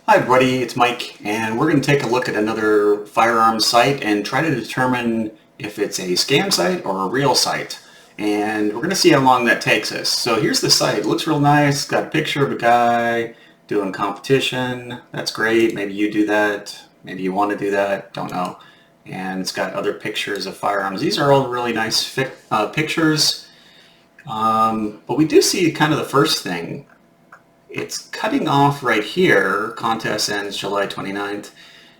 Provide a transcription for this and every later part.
Hi everybody, it's Mike, and we're going to take a look at another firearm site and try to determine if it's a scam site or a real site. And we're going to see how long that takes us. So here's the site. It looks real nice. It's got a picture of a guy doing competition. That's great. Maybe you do that. Maybe you want to do that. Don't know. And it's got other pictures of firearms. These are all really nice pictures. But we do see kind of the first thing. It's cutting off right here. Contest ends July 29th.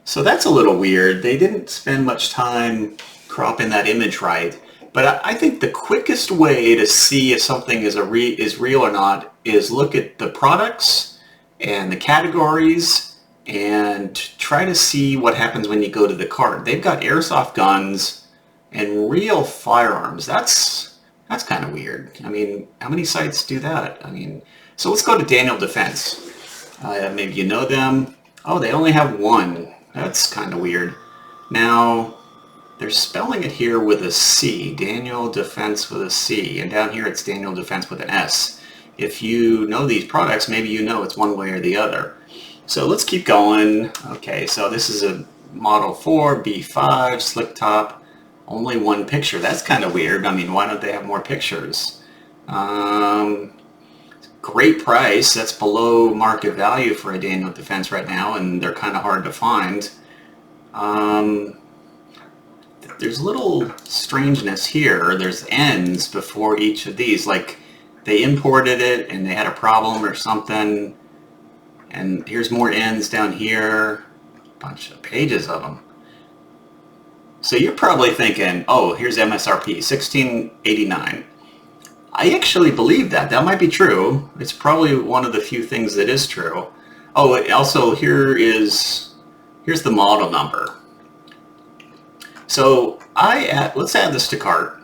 So that's a little weird. They didn't spend much time cropping that image right. But I think the quickest way to see if something is real or not is look at the products and the categories and try to see what happens when you go to the cart. They've got airsoft guns and real firearms. That's kind of weird. I mean, how many sites do that? I mean, so let's go to Daniel Defense. Maybe you know them. Oh, they only have one. That's kind of weird. Now, they're spelling it here with a C. Daniel Defense with a C. And down here it's Daniel Defense with an S. If you know these products, maybe you know it's one way or the other. So let's keep going. Okay, so this is a Model 4 B5 slick top. Only one picture. That's kind of weird. I mean, why don't they have more pictures? Great price. That's below market value for a Daniel Defense right now, and they're kind of hard to find. There's a little strangeness here. There's N's before each of these, like they imported it and they had a problem or something. And here's more N's down here. A bunch of pages of them. So you're probably thinking, oh, here's MSRP, $16.89. I actually believe that. That might be true. It's probably one of the few things that is true. Oh, also here's the model number. So let's add this to cart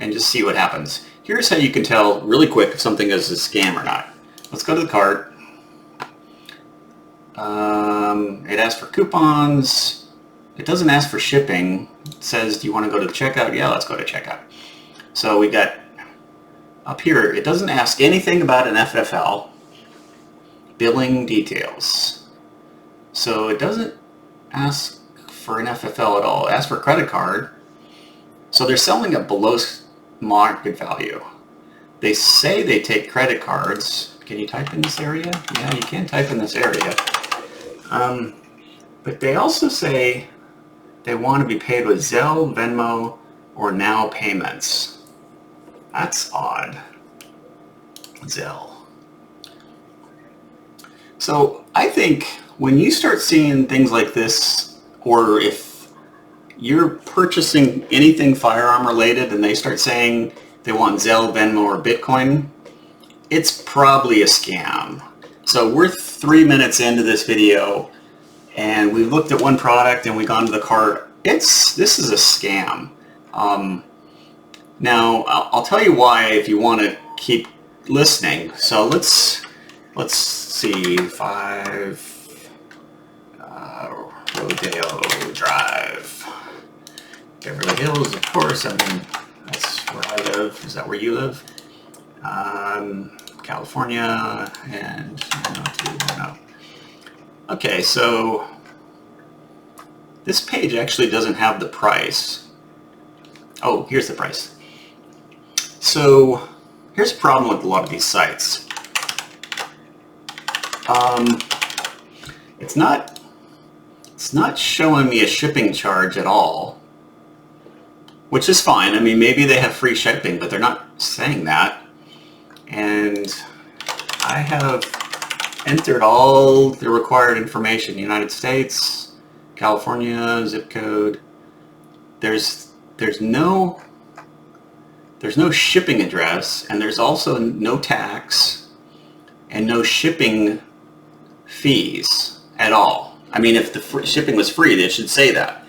and just see what happens. Here's how you can tell really quick if something is a scam or not. Let's go to the cart. It asks for coupons. It doesn't ask for shipping. It says, do you want to go to the checkout? Yeah, let's go to checkout. So we got up here, it doesn't ask anything about an FFL. Billing details. So it doesn't ask for an FFL at all. It asks for a credit card. So they're selling it below market value. They say they take credit cards. Can you type in this area? Yeah, you can type in this area. But they also say they want to be paid with Zelle, Venmo, or Now payments. That's odd. Zelle. So I think when you start seeing things like this, or if you're purchasing anything firearm related and they start saying they want Zelle, Venmo, or Bitcoin, it's probably a scam. So we're 3 minutes into this video and we've looked at one product and we've gone to the cart. This is a scam. Now I'll tell you why if you want to keep listening. So let's see, 5 Rodeo Drive, Beverly Hills, of course. I mean, that's where I live. Is that where you live? California, and no. Okay, so this page actually doesn't have the price. Oh, here's the price. So here's a problem with a lot of these sites. It's not showing me a shipping charge at all, which is fine. I mean, maybe they have free shipping, but they're not saying that. And I have entered all the required information: United States, California, zip code. There's no shipping address, and there's also no tax and no shipping fees at all. I mean, if the shipping was free, they should say that.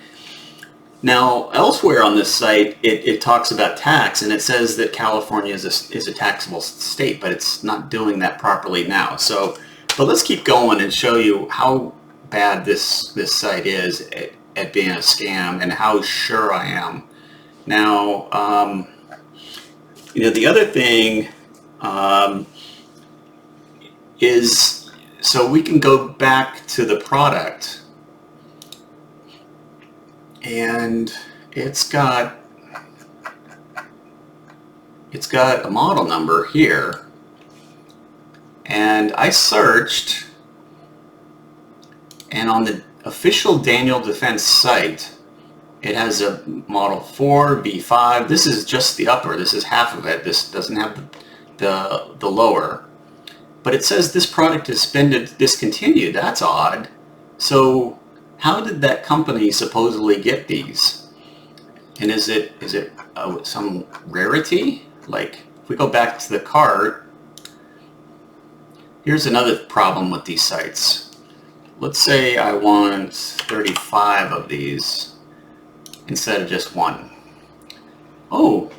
Now, elsewhere on this site, it talks about tax, and it says that California is a taxable state, but it's not doing that properly now. So, but let's keep going and show you how bad this site is at being a scam and how sure I am. Now, the other thing is So we can go back to the product, and it's got a model number here, and I searched, and on the official Daniel Defense site it has a model 4 V5. This is just the upper, this is half of it, this doesn't have the lower, but it says this product has been discontinued. That's odd. So how did that company supposedly get these? And is it some rarity? Like, if we go back to the cart, here's another problem with these sites. Let's say I want 35 of these instead of just one. Oh,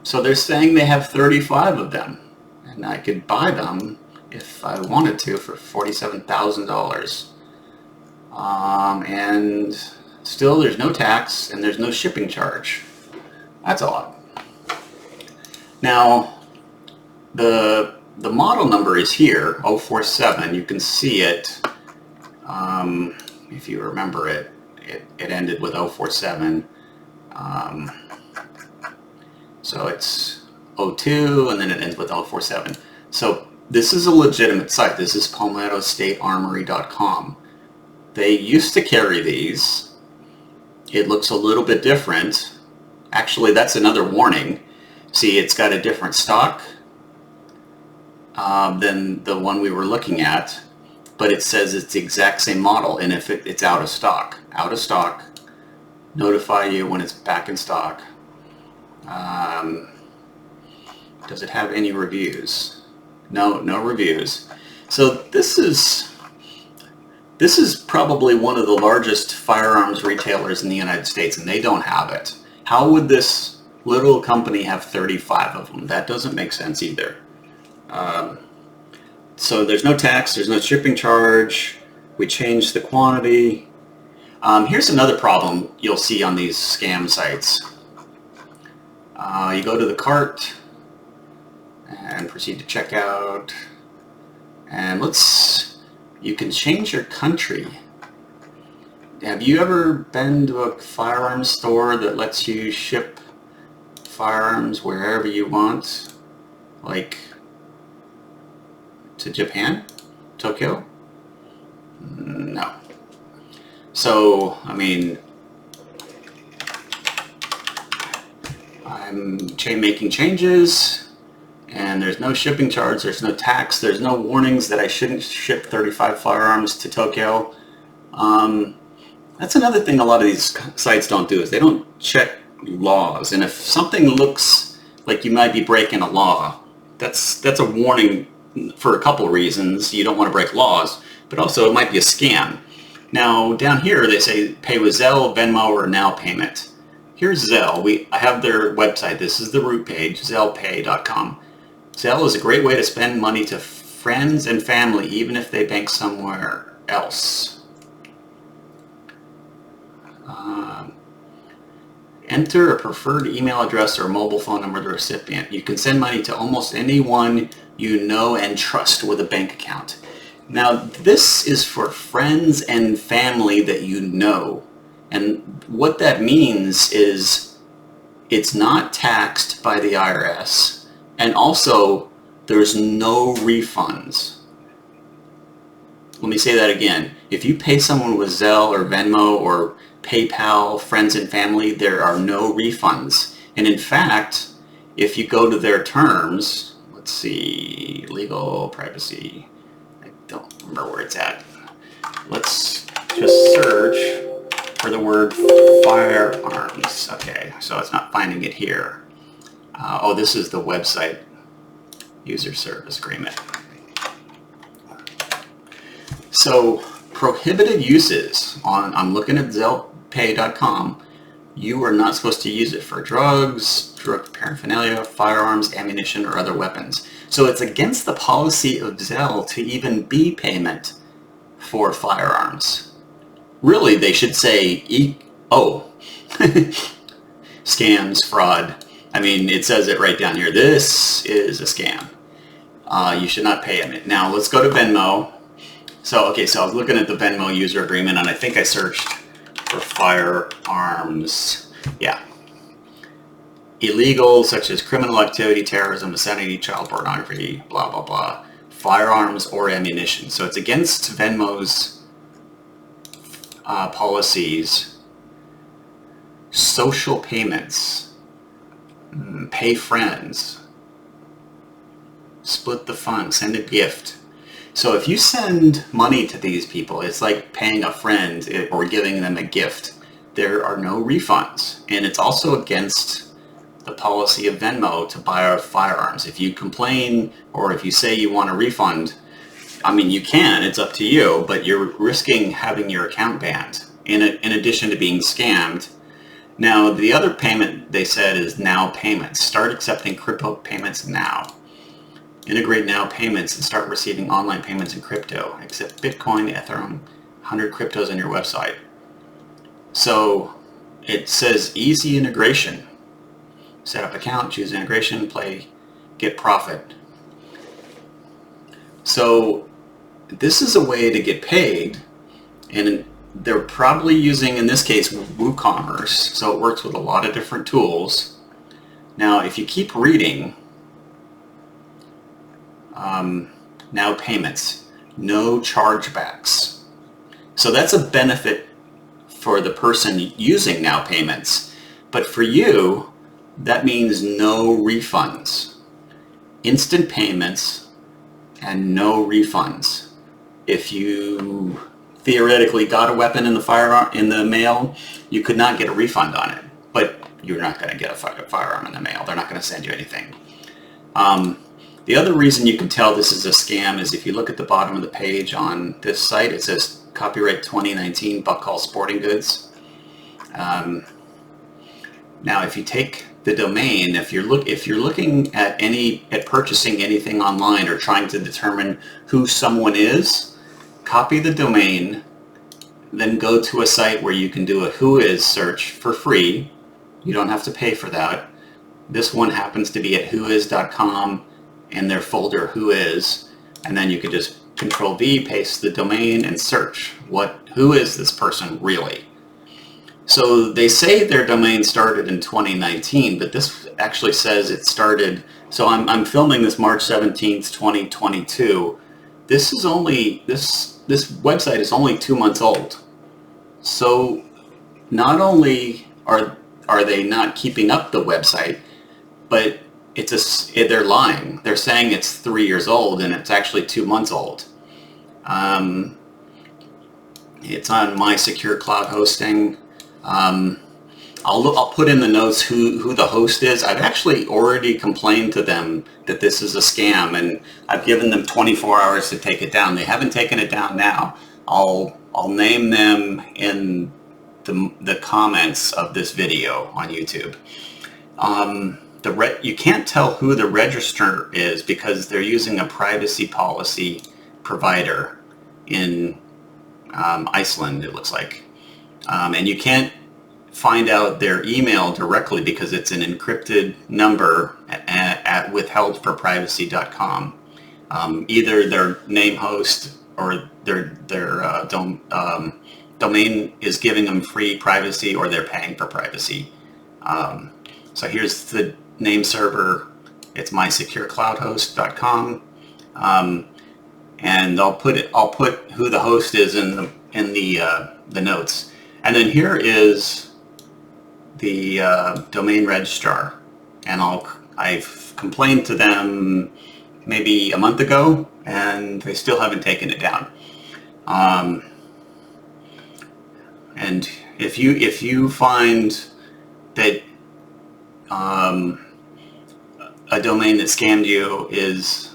so they're saying they have 35 of them, and I could buy them if I wanted to for $47,000. And still there's no tax and there's no shipping charge. That's odd. Now, the model number is here, 047. You can see it. If you remember it ended with 047. So it's 02 and then it ends with 047. So this is a legitimate site. This is PalmettoStateArmory.com. They used to carry these. It looks a little bit different. Actually, that's another warning. See, it's got a different stock than the one we were looking at, but it says it's the exact same model, and if it's out of stock, notify you when it's back in stock. Does it have any reviews? No reviews. So this is probably one of the largest firearms retailers in the United States, and they don't have it. How would this little company have 35 of them? That doesn't make sense either. So there's no tax, there's no shipping charge. We changed the quantity. Here's another problem you'll see on these scam sites. You go to the cart and proceed to checkout, and you can change your country. Have you ever been to a firearms store that lets you ship firearms wherever you want? Like to Japan? Tokyo? No. So, I mean, I'm making changes, and there's no shipping charge, there's no tax, there's no warnings that I shouldn't ship 35 firearms to Tokyo. That's another thing a lot of these sites don't do, is they don't check laws. And if something looks like you might be breaking a law, that's a warning for a couple reasons. You don't want to break laws, but also it might be a scam. Now down here they say pay with Zelle, Venmo, or Now Payment. Here's Zelle. I have their website. This is the root page, zellepay.com. Zelle is a great way to spend money to friends and family, even if they bank somewhere else. Enter a preferred email address or mobile phone number of the recipient. You can send money to almost anyone you know and trust with a bank account. Now, this is for friends and family that you know. And what that means is it's not taxed by the IRS, and also there's no refunds. Let me say that again. If you pay someone with Zelle or Venmo or PayPal, friends and family, there are no refunds. And in fact, if you go to their terms, let's see, legal privacy, I don't remember where it's at. Let's just search for the word firearms. Okay, so it's not finding it here. Oh, this is the website user service agreement. So prohibited uses I'm looking at zellepay.com. You are not supposed to use it for drugs, drug paraphernalia, firearms, ammunition, or other weapons. So it's against the policy of Zelle to even be payment for firearms. Really, they should say, scams, fraud. I mean, it says it right down here. This is a scam. You should not pay them. Now, let's go to Venmo. So, okay, so I was looking at the Venmo user agreement, and I think I searched for firearms. Yeah. Illegal, such as criminal activity, terrorism, obscenity, child pornography, blah, blah, blah. Firearms or ammunition. So it's against Venmo's policies. Social payments. Pay friends. Split the funds. Send a gift. So if you send money to these people, it's like paying a friend or giving them a gift. There are no refunds. And it's also against the policy of Venmo to buy firearms. If you complain or if you say you want a refund, I mean, you can, it's up to you, but you're risking having your account banned in addition to being scammed. Now, the other payment they said is now payments. Start accepting crypto payments now. Integrate now payments and start receiving online payments in crypto. Accept Bitcoin, Ethereum, 100 cryptos on your website. So it says easy integration. Set up account, choose integration, play, get profit. So this is a way to get paid, and they're probably using, in this case, WooCommerce. So it works with a lot of different tools. Now, if you keep reading, now payments, no chargebacks. So that's a benefit for the person using now payments. But for you, that means no refunds, instant payments, and no refunds. If you theoretically got a weapon in the mail, you could not get a refund on it. But you're not going to get a firearm in the mail. They're not going to send you anything. The other reason you can tell this is a scam is if you look at the bottom of the page on this site, it says copyright 2019 Buckhall Sporting Goods. Now, if you take the domain, if you're looking at purchasing anything online or trying to determine who someone is, copy the domain, then go to a site where you can do a whois search for free. You don't have to pay for that. This one happens to be at whois.com in their folder whois, and then you can just Control V, paste the domain, and search who is this person really. So they say their domain started in 2019, but this actually says it started, so I'm filming this March 17th, 2022. This website is only 2 months old. So not only are they not keeping up the website, but they're lying. They're saying it's 3 years old and it's actually 2 months old. It's on My Secure Cloud Hosting. I'll put in the notes who the host is. I've actually already complained to them that this is a scam, and I've given them 24 hours to take it down. They haven't taken it down now. I'll name them in the comments of this video on YouTube. You can't tell who the registrar is because they're using a privacy policy provider in Iceland, it looks like. And you can't find out their email directly because it's an encrypted number at withheldforprivacy.com. Either their name host or their domain is giving them free privacy, or they're paying for privacy. So here's the name server. It's mysecurecloudhost.com, and I'll put who the host is in the notes. And then here is the domain registrar, and I've complained to them maybe a month ago, and they still haven't taken it down. And if you find that a domain that scammed you is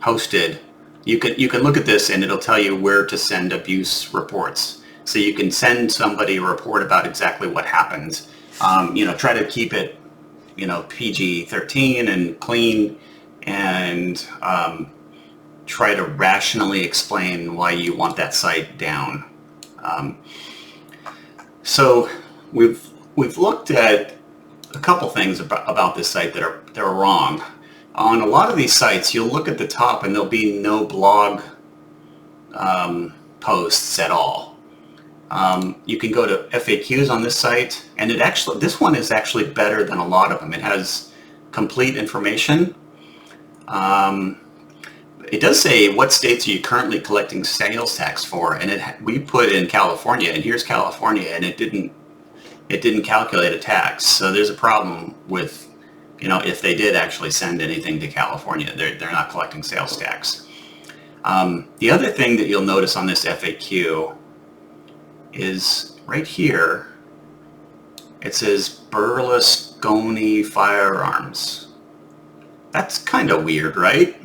hosted, you can look at this and it'll tell you where to send abuse reports. So you can send somebody a report about exactly what happens. Try to keep it, PG-13 and clean, and try to rationally explain why you want that site down. So we've looked at a couple things about this site that are wrong. On a lot of these sites, you'll look at the top and there'll be no blog posts at all. You can go to FAQs on this site, and this one is actually better than a lot of them. It has complete information. It does say what states are you currently collecting sales tax for, and we put in California, and here's California, and it didn't calculate a tax. So there's a problem with, if they did actually send anything to California, they're not collecting sales tax. The other thing that you'll notice on this FAQ is right here. It says Berlusconi Firearms. That's kind of weird, right?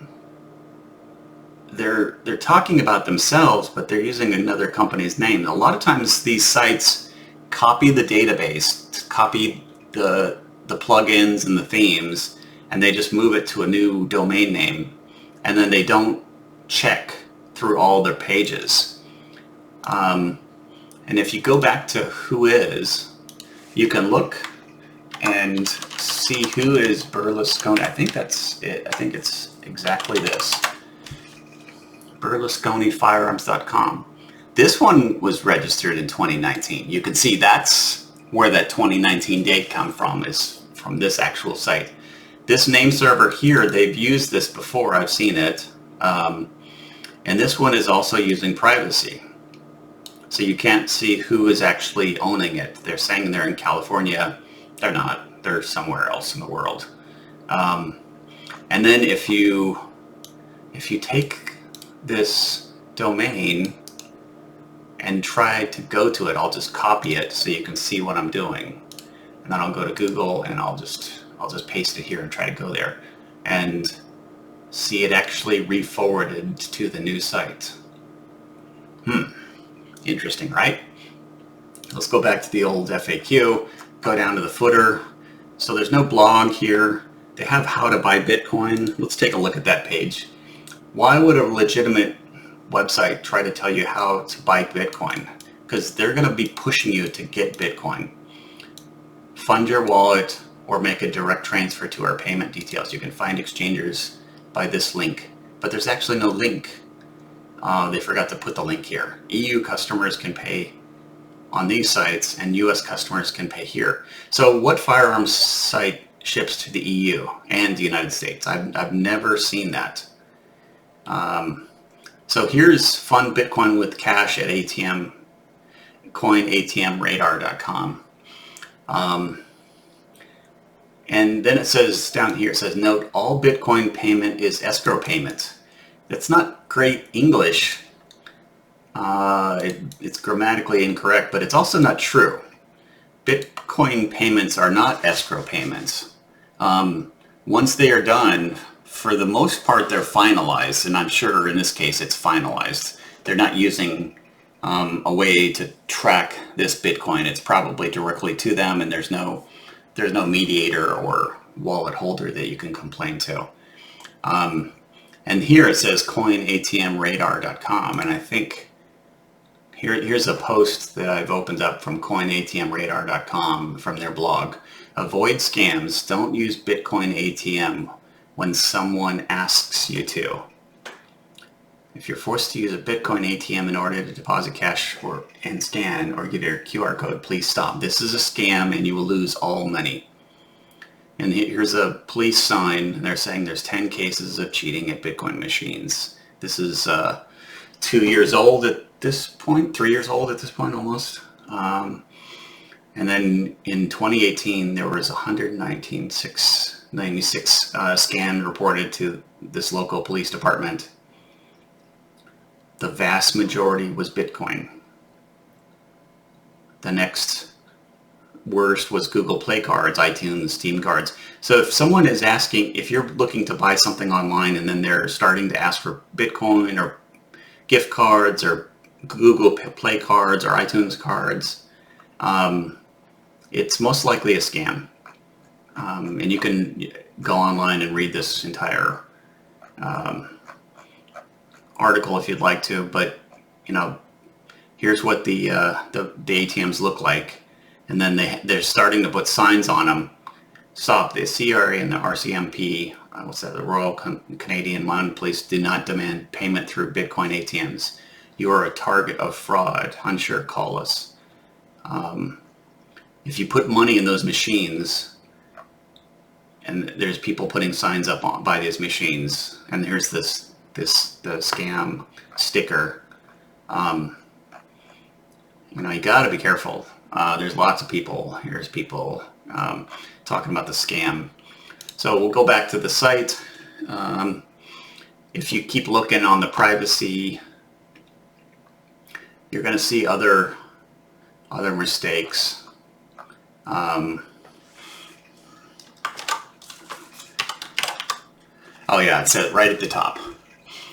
They're talking about themselves, but they're using another company's name. A lot of times these sites copy the database, copy the plugins and the themes, and they just move it to a new domain name, and then they don't check through all their pages. And if you go back to who is, you can look and see who is Berlusconi. I think that's it. I think it's exactly this. BerlusconiFirearms.com. This one was registered in 2019. You can see that's where that 2019 date comes from, is from this actual site. This name server here, they've used this before. I've seen it. And this one is also using privacy. So you can't see who is actually owning it. They're saying they're in California. They're not. They're somewhere else in the world. And then if you take this domain and try to go to it, I'll just copy it so you can see what I'm doing. And then I'll go to Google and I'll just paste it here and try to go there and see it actually re-forwarded to the new site. Interesting, right? Let's go back to the old FAQ, go down to the footer. So there's no blog here. They have how to buy Bitcoin. Let's take a look at that page. Why would a legitimate website try to tell you how to buy Bitcoin? Because they're going to be pushing you to get Bitcoin. Fund your wallet or make a direct transfer to our payment details. You can find exchangers by this link, but there's actually no link. They forgot to put the link here. EU customers can pay on these sites and US customers can pay here. So what firearms site ships to the EU and the United States? I've never seen that. So here's fund Bitcoin with cash at ATM, coinatmradar.com. And then it says down here, it says, note, all Bitcoin payment is escrow payment. That's not great English. It's grammatically incorrect, but it's also not true. Bitcoin payments are not escrow payments. Once they are done, for the most part, they're finalized, and I'm sure in this case it's finalized. They're not using a way to track this Bitcoin. It's probably directly to them, and there's no mediator or wallet holder that you can complain to. And here it says coinatmradar.com, and I think here's a post that I've opened up from coinatmradar.com from their blog. Avoid scams. Don't use Bitcoin ATM when someone asks you to. If you're forced to use a Bitcoin ATM in order to deposit cash and scan or give your QR code, please stop. This is a scam and you will lose all money. And here's a police sign. They're saying there's 10 cases of cheating at Bitcoin machines. This is 2 years old at this point, 3 years old at this point almost. And then in 2018, there was 196 scam reported to this local police department. The vast majority was Bitcoin. The next worst was Google Play cards, iTunes, Steam cards. So if someone is asking, if you're looking to buy something online and then they're starting to ask for Bitcoin or gift cards or Google Play cards or iTunes cards, it's most likely a scam. And you can go online and read this entire article if you'd like to, but here's what the ATMs look like, and then they're starting to put signs on them. Stop. The CRA and the RCMP, what's that? The Royal Canadian Mounted Police do not demand payment through Bitcoin ATMs. You are a target of fraud. Unsure, call us. If you put money in those machines, and there's people putting signs up by these machines, and here's the scam sticker. You got to be careful. There's lots of people. Here's people talking about the scam. So we'll go back to the site. If you keep looking on the privacy, you're going to see other mistakes. Oh yeah, it said right at the top.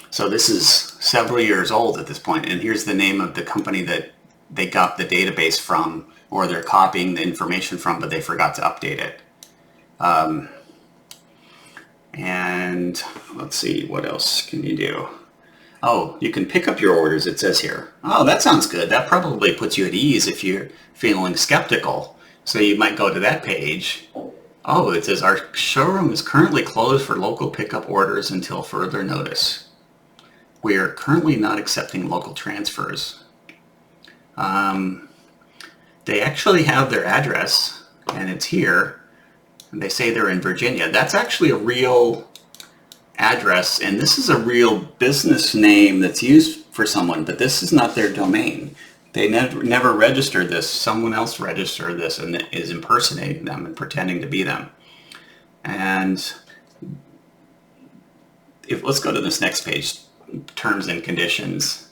So this is several years old at this point, and here's the name of the company that they got the database from, or they're copying the information from, but they forgot to update it. And let's see, what else can you do? Oh, you can pick up your orders, it says here. Oh, that sounds good. That probably puts you at ease if you're feeling skeptical. So you might go to that page. Oh, it says our showroom is currently closed for local pickup orders until further notice. We are currently not accepting local transfers. They actually have their address, and it's here. And they say they're in Virginia. That's actually a real address, and this is a real business name that's used for someone, but this is not their domain. They never registered this. Someone else registered this and is impersonating them and pretending to be them. And let's go to this next page, terms and conditions.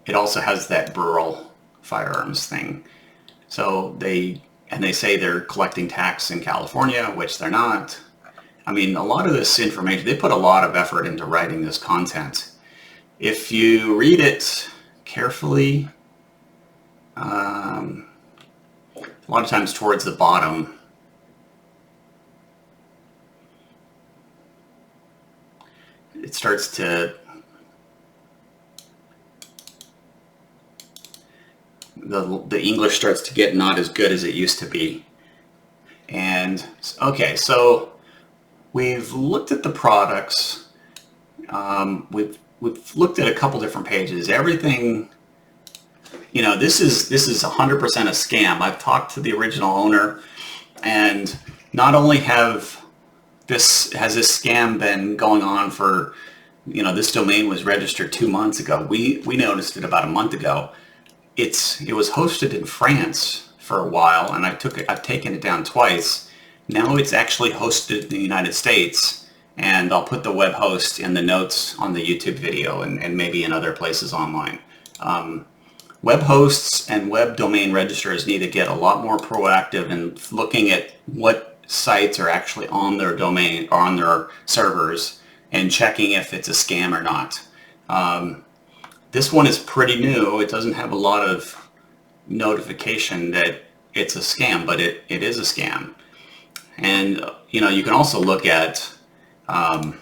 It also has that rural firearms thing. So they say they're collecting tax in California, which they're not. I mean, a lot of this information, they put a lot of effort into writing this content. If you read it carefully, a lot of times towards the bottom, it starts to, the English starts to get not as good as it used to be. And okay, so we've looked at the products. We've looked at a couple different pages. Everything, this is 100% a scam. I've talked to the original owner, and not only has this scam been going on for, this domain was registered 2 months ago. We noticed it about a month ago. It was hosted in France for a while, and I've taken it down twice. Now it's actually hosted in the United States, and I'll put the web host in the notes on the YouTube video and maybe in other places online. Web hosts and web domain registrars need to get a lot more proactive in looking at what sites are actually on their domain or on their servers and checking if it's a scam or not. This one is pretty new. It doesn't have a lot of notification that it's a scam, but it is a scam. And you can also look at a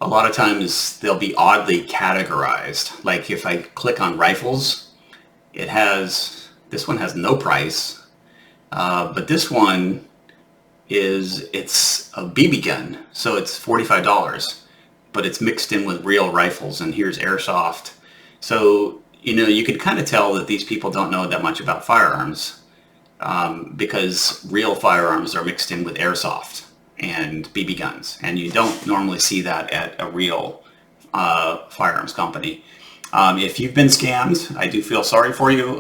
lot of times they'll be oddly categorized. Like if I click on rifles, this one has no price, but this one it's a BB gun, so it's $45, but it's mixed in with real rifles, and here's airsoft. So you could kind of tell that these people don't know that much about firearms, because real firearms are mixed in with airsoft and BB guns, and you don't normally see that at a real firearms company. If you've been scammed, I do feel sorry for you.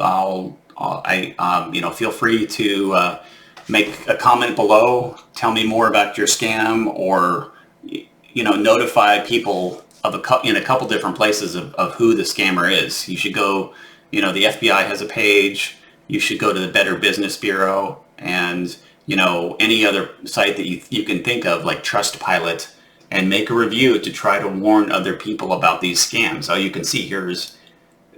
Feel free to make a comment below, tell me more about your scam, or notify people in a couple different places of who the scammer is. You should go, the FBI has a page. You should go to the Better Business Bureau, and any other site that you can think of, like Trustpilot, and make a review to try to warn other people about these scams. All you can see here is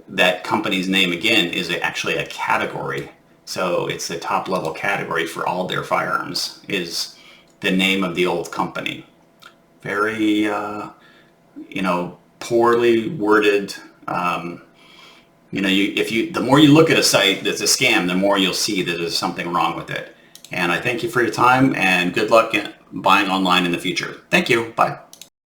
that company's name again is actually a category. So it's the top level category for all their firearms is the name of the old company. Very, poorly worded. The more you look at a site that's a scam, the more you'll see that there's something wrong with it. And I thank you for your time, and good luck in buying online in the future. Thank you. Bye.